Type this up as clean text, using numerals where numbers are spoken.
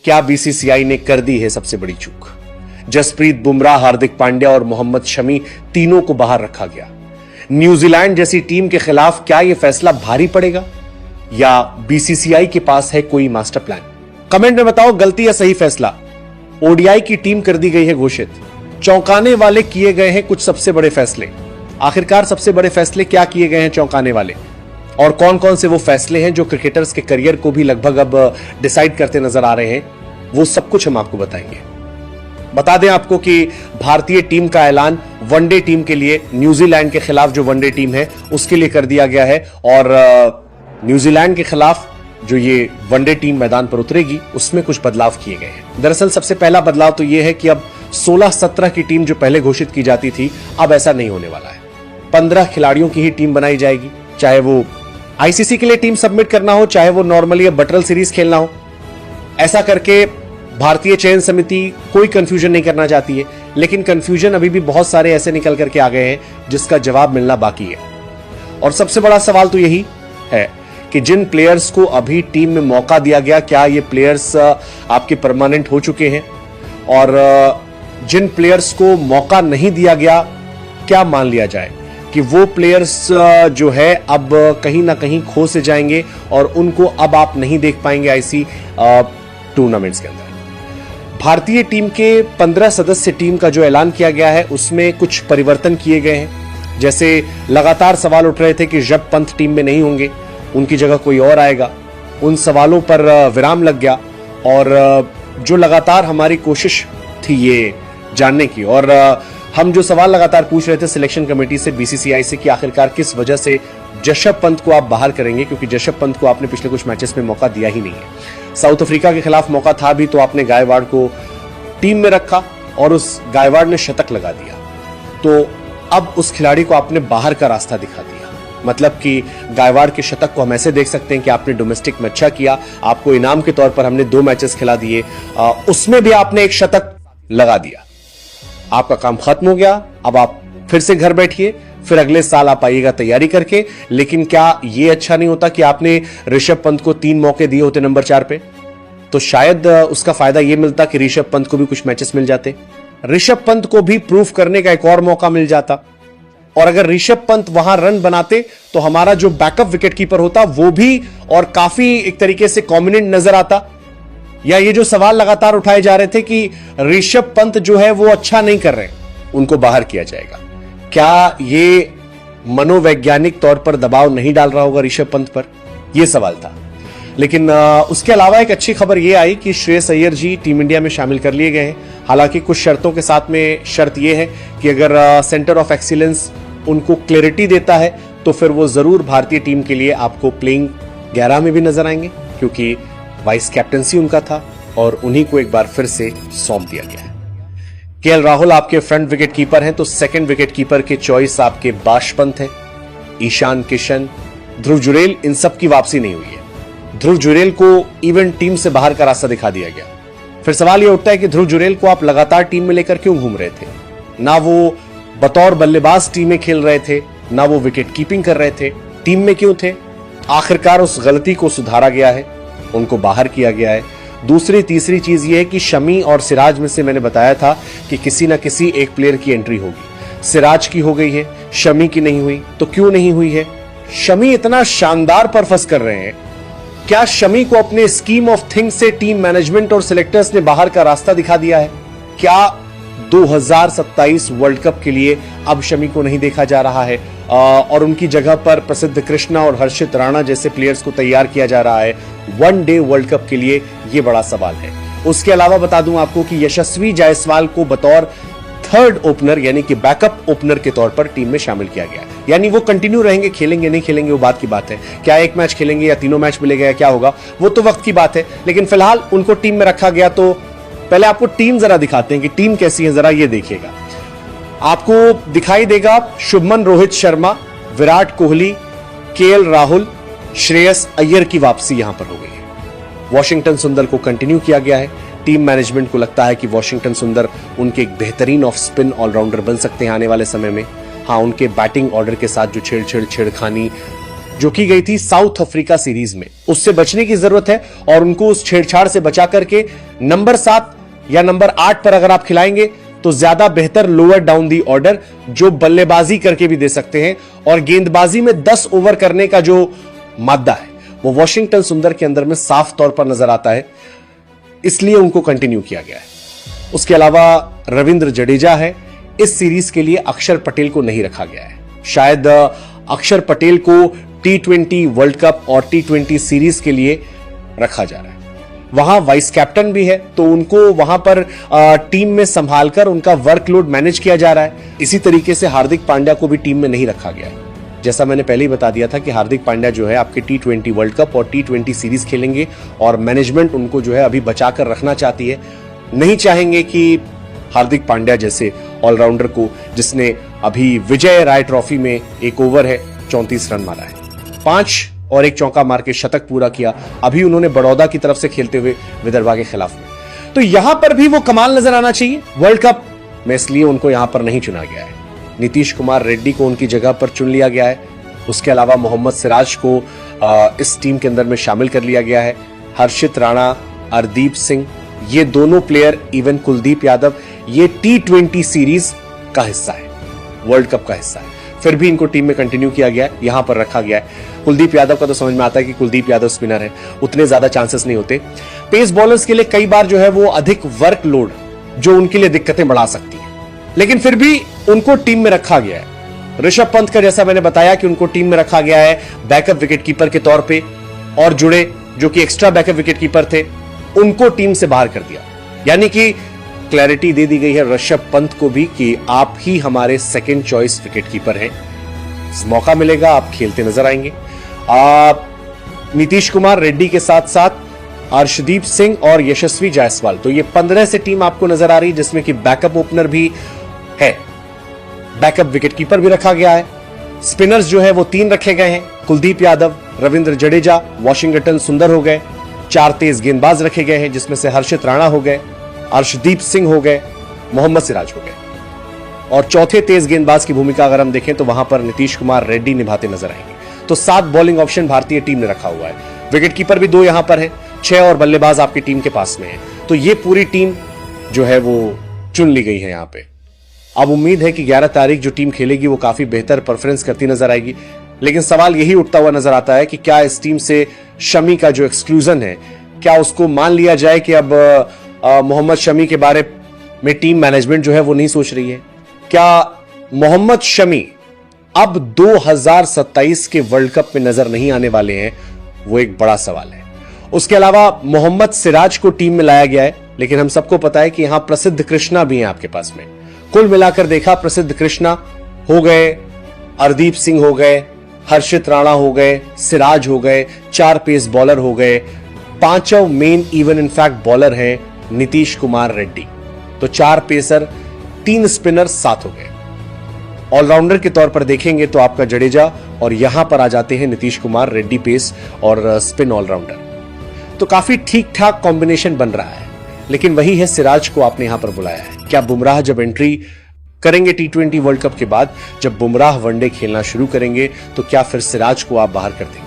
क्या बीसीसीआई ने कर दी है सबसे बड़ी चूक? जसप्रीत बुमराह, हार्दिक पांड्या और मोहम्मद शमी तीनों को बाहर रखा गया। न्यूजीलैंड जैसी टीम के खिलाफ क्या यह फैसला भारी पड़ेगा या बीसीसीआई के पास है कोई मास्टर प्लान? कमेंट में बताओ, गलती या सही फैसला। ओडीआई की टीम कर दी गई है घोषित। चौंकाने वाले किए गए हैं कुछ सबसे बड़े फैसले। आखिरकार सबसे बड़े फैसले क्या किए गए हैं चौंकाने वाले, और कौन कौन से वो फैसले हैं जो क्रिकेटर्स के करियर को भी लगभग अब डिसाइड करते नजर आ रहे हैं, वो सब कुछ हम आपको बताएंगे। बता दें आपको कि भारतीय टीम का ऐलान वनडे टीम के लिए, न्यूजीलैंड के खिलाफ जो वनडे टीम है उसके लिए कर दिया गया है, और न्यूजीलैंड के खिलाफ जो ये वनडे टीम मैदान पर उतरेगी उसमें कुछ बदलाव किए गए हैं। दरअसल सबसे पहला बदलाव तो यह है कि अब 16-17 की टीम जो पहले घोषित की जाती थी, अब ऐसा नहीं होने वाला है। 15 खिलाड़ियों की ही टीम बनाई जाएगी, चाहे वो आईसीसी के लिए टीम सबमिट करना हो, चाहे वो नॉर्मली बटरल सीरीज खेलना हो। ऐसा करके भारतीय चयन समिति कोई कंफ्यूजन नहीं करना चाहती है, लेकिन कंफ्यूजन अभी भी बहुत सारे ऐसे निकल करके आ गए हैं जिसका जवाब मिलना बाकी है। और सबसे बड़ा सवाल तो यही है कि जिन प्लेयर्स को अभी टीम में मौका दिया गया, क्या ये प्लेयर्स आपके परमानेंट हो चुके हैं, और जिन प्लेयर्स को मौका नहीं दिया गया, क्या मान लिया जाए कि वो प्लेयर्स जो है अब कहीं ना कहीं खो से जाएंगे और उनको अब आप नहीं देख पाएंगे आईसी टूर्नामेंट्स के अंदर। भारतीय टीम के 15 सदस्य टीम का जो ऐलान किया गया है उसमें कुछ परिवर्तन किए गए हैं। जैसे लगातार सवाल उठ रहे थे कि ऋषभ पंत टीम में नहीं होंगे, उनकी जगह कोई और आएगा। उन सवालों पर विराम लग गया, और जो लगातार हमारी कोशिश थी ये जानने की, और हम जो सवाल लगातार पूछ रहे थे सिलेक्शन कमेटी से, बीसीसीआई से, कि आखिरकार किस वजह से ऋषभ पंत को आप बाहर करेंगे, क्योंकि ऋषभ पंत को आपने पिछले कुछ मैचेस में मौका दिया ही नहीं है। साउथ अफ्रीका के खिलाफ मौका था भी तो आपने गायकवाड़ को टीम में रखा और उस गायकवाड़ ने शतक लगा दिया, तो अब उस खिलाड़ी को आपने बाहर का रास्ता दिखा दिया। मतलब कि गायकवाड़ के शतक को हम ऐसे देख सकते हैं कि आपने डोमेस्टिक में अच्छा किया, आपको इनाम के तौर पर हमने 2 मैचेस खिला दिए, उसमें भी आपने एक शतक लगा दिया, आपका काम खत्म हो गया। अब आप फिर से घर बैठिए, फिर अगले साल आप आइएगा तैयारी करके। लेकिन क्या यह अच्छा नहीं होता कि आपने ऋषभ पंत को 3 मौके दिए होते नंबर 4 पे, तो शायद उसका फायदा यह मिलता कि ऋषभ पंत को भी कुछ मैचेस मिल जाते, ऋषभ पंत को भी प्रूफ करने का एक और मौका मिल जाता, और अगर ऋषभ पंत वहां रन बनाते तो हमारा जो बैकअप विकेटकीपर होता वो भी और काफी एक तरीके से कॉम्बिनेंट नजर आता। या ये जो सवाल लगातार उठाए जा रहे थे कि ऋषभ पंत जो है वो अच्छा नहीं कर रहे, उनको बाहर किया जाएगा, क्या ये मनोवैज्ञानिक तौर पर दबाव नहीं डाल रहा होगा ऋषभ पंत पर? यह सवाल था। लेकिन उसके अलावा एक अच्छी खबर यह आई कि श्रेयस अय्यर जी टीम इंडिया में शामिल कर लिए गए हैं। हालांकि कुछ शर्तों के साथ में शर्त यह है कि अगर सेंटर ऑफ एक्सीलेंस उनको क्लैरिटी देता है तो फिर वो जरूर भारतीय टीम के लिए आपको प्लेइंग 11 में भी नजर आएंगे, क्योंकि वाइस कैप्टनसी उनका था और उन्हीं को एक बार फिर से सौंप दिया गया है। केएल राहुल आपके फ्रंट विकेट कीपर हैं, तो सेकंड विकेट कीपर के चॉइस आपके बाश पंत हैं, ईशान किशन, ध्रुव जुरेल, इन सब की वापसी नहीं हुई है। ध्रुव जुरेल को इवन टीम से बाहर का रास्ता दिखा दिया गया। फिर सवाल यह उठता है कि ध्रुव जुरेल को आप लगातार टीम में लेकर क्यों घूम रहे थे? ना वो बतौर बल्लेबाज टीम में खेल रहे थे, ना वो विकेट कीपिंग कर रहे थे, टीम में क्यों थे? आखिरकार उस गलती को सुधारा गया है, उनको बाहर किया गया है। दूसरी तीसरी चीज यह है कि शमी और सिराज में से मैंने बताया था कि किसी ना किसी एक प्लेयर की एंट्री होगी। सिराज की हो गई है, शमी की नहीं हुई, तो क्यों नहीं हुई है? शमी इतना शानदार परफॉर्म कर रहे हैं, क्या शमी को अपने स्कीम ऑफ थिंग्स से टीम मैनेजमेंट और सिलेक्टर्स ने बाहर का रास्ता दिखा दिया है? क्या 2027 वर्ल्ड कप के लिए अब शमी को नहीं देखा जा रहा है और उनकी जगह पर प्रसिद्ध कृष्णा और हर्षित राणा जैसे प्लेयर्स को तैयार किया जा रहा है वनडे वर्ल्ड कप के लिए? यह बड़ा सवाल है। उसके अलावा बता दूं आपको कि यशस्वी जायसवाल को बतौर थर्ड ओपनर यानी कि बैकअप ओपनर के तौर पर टीम में शामिल किया गया, यानी वो कंटिन्यू रहेंगे, खेलेंगे नहीं खेलेंगे वो बात की बात है। क्या एक मैच खेलेंगे या तीनों मैच मिलेगा या क्या होगा वो तो वक्त की बात है, लेकिन फिलहाल उनको टीम में रखा गया। तो पहले आपको टीम जरा दिखाते हैं कि टीम कैसी है, जरा ये देखिएगा। आपको दिखाई देगा शुभमन रोहित शर्मा, विराट कोहली, केएल राहुल, श्रेयस अय्यर की वापसी यहां पर हो गई है। वॉशिंगटन सुंदर को कंटिन्यू किया गया है। टीम मैनेजमेंट को लगता है कि वॉशिंगटन सुंदर उनके एक बेहतरीन ऑफ स्पिन ऑलराउंडर बन सकते हैं आने वाले समय में। हाँ, उनके बैटिंग ऑर्डर के साथ जो छेड़खानी जो की गई थी साउथ अफ्रीका सीरीज में, उससे बचने की जरूरत है और उनको उस छेड़छाड़ से बचा करके नंबर 7 या नंबर 8 पर अगर आप खिलाएंगे तो ज्यादा बेहतर लोअर डाउन दी ऑर्डर जो बल्लेबाजी करके भी दे सकते हैं और गेंदबाजी में 10 ओवर करने का जो मादा है वो वॉशिंगटन सुंदर के अंदर में साफ तौर पर नजर आता है, इसलिए उनको कंटिन्यू किया गया है। उसके अलावा रविंद्र जडेजा है, इस सीरीज के लिए अक्षर पटेल को नहीं रखा गया है। शायद अक्षर पटेल को T20 वर्ल्ड कप और T20 सीरीज के लिए रखा जा रहा है। वहां वाइस कैप्टन भी है तो उनको वहां पर टीम में संभालकर उनका वर्कलोड मैनेज किया जा रहा है। इसी तरीके से हार्दिक पांड्या को भी टीम में नहीं रखा गया है। जैसा मैंने पहले ही बता दिया था कि हार्दिक पांड्या जो है आपके T20 वर्ल्ड कप और T20 सीरीज खेलेंगे और मैनेजमेंट उनको जो है अभी बचाकर रखना चाहती है। नहीं चाहेंगे कि हार्दिक पांड्या जैसे ऑलराउंडर को, जिसने अभी विजय राय ट्रॉफी में एक ओवर है 34 रन मारा है, 5 और एक चौका मार के शतक पूरा किया, अभी उन्होंने बड़ौदा की तरफ से खेलते हुए विदर्भा के खिलाफ में। तो यहां पर भी वो कमाल नजर आना चाहिए वर्ल्ड कप में, इसलिए उनको यहां पर नहीं चुना गया है। नीतीश कुमार रेड्डी को उनकी जगह पर चुन लिया गया है। उसके अलावा मोहम्मद सिराज को इस टीम के अंदर में शामिल कर लिया गया है। हर्षित राणा, अर्दीप सिंह, ये दोनों प्लेयर, इवन कुलदीप यादव, ये T20 सीरीज का हिस्सा है, वर्ल्ड कप का हिस्सा है, फिर भी इनको टीम में कंटिन्यू किया गया है, यहां पर रखा गया है। कुलदीप यादव का तो समझ में आता है कि कुलदीप यादव स्पिनर है, उतने ज्यादा चांसेस नहीं होते। पेस बॉलर्स के लिए कई बार जो है वो अधिक वर्कलोड जो उनके लिए दिक्कतें बढ़ा सकती है, लेकिन फिर भी उनको टीम में रखा गया है। ऋषभ पंत का जैसा मैंने बताया कि उनको टीम में रखा गया है बैकअप विकेटकीपर के तौर पे, और जुड़े जो कि एक्स्ट्रा बैकअप विकेटकीपर थे उनको टीम से बाहर कर दिया, यानी कि क्लैरिटी दे दी गई है ऋषभ पंत को भी कि आप ही हमारे सेकंड चॉइस विकेटकीपर हैं, मौका मिलेगा आप खेलते नजर आएंगे। नीतीश कुमार रेड्डी के साथ साथ अर्शदीप सिंह और यशस्वी जायसवाल, तो ये 15 से टीम आपको नजर आ रही है, जिसमें कि बैकअप ओपनर भी है, बैकअप विकेटकीपर भी रखा गया है। स्पिनर्स जो है वो 3 रखे गए हैं, कुलदीप यादव, रविंद्र जडेजा, वॉशिंगटन सुंदर हो गए। 4 तेज गेंदबाज रखे गए हैं, जिसमें से हर्षित राणा हो गए, अर्शदीप सिंह हो गए, मोहम्मद सिराज हो गए, और चौथे तेज गेंदबाज की भूमिका अगर हम देखें तो वहां पर नीतीश कुमार रेड्डी निभाते नजर आएंगे। तो 7 बॉलिंग ऑप्शन भारतीय टीम ने रखा हुआ है, विकेटकीपर भी 2 यहां पर है, 6 और बल्लेबाज आपकी टीम के पास में है। तो ये पूरी टीम जो है वो चुन ली गई है यहां पे। अब उम्मीद है कि 11 तारीख जो टीम खेलेगी वो काफी बेहतर परफॉर्मेंस करती नजर आएगी, लेकिन सवाल यही उठता हुआ नजर आता है कि क्या इस टीम से शमी का जो एक्सक्लूजन है, क्या उसको मान लिया जाए कि अब मोहम्मद शमी के बारे में टीम मैनेजमेंट जो है वो नहीं सोच रही है? क्या मोहम्मद शमी अब 2027 के वर्ल्ड कप में नजर नहीं आने वाले हैं? वो एक बड़ा सवाल है। उसके अलावा मोहम्मद सिराज को टीम में लाया गया है, लेकिन हम सबको पता है कि यहां प्रसिद्ध कृष्णा भी हैं आपके पास में। कुल मिलाकर देखा, प्रसिद्ध कृष्णा हो गए, अर्दीप सिंह हो गए, हर्षित राणा हो गए, सिराज हो गए, 4 पेस बॉलर हो गए, 5 मेन इवन इनफैक्ट बॉलर हैं नीतीश कुमार रेड्डी, तो 4 पेसर, 3 स्पिनर 7 हो गए। ऑलराउंडर के तौर पर देखेंगे तो आपका जडेजा, और यहां पर आ जाते हैं नीतीश कुमार रेड्डी पेस और स्पिन ऑलराउंडर, तो काफी ठीक ठाक कॉम्बिनेशन बन रहा है। लेकिन वही है, सिराज को आपने यहां पर बुलाया है। क्या बुमराह जब एंट्री करेंगे T20 वर्ल्ड कप के बाद, जब बुमराह वनडे खेलना शुरू करेंगे, तो क्या फिर सिराज को आप बाहर कर देंगे?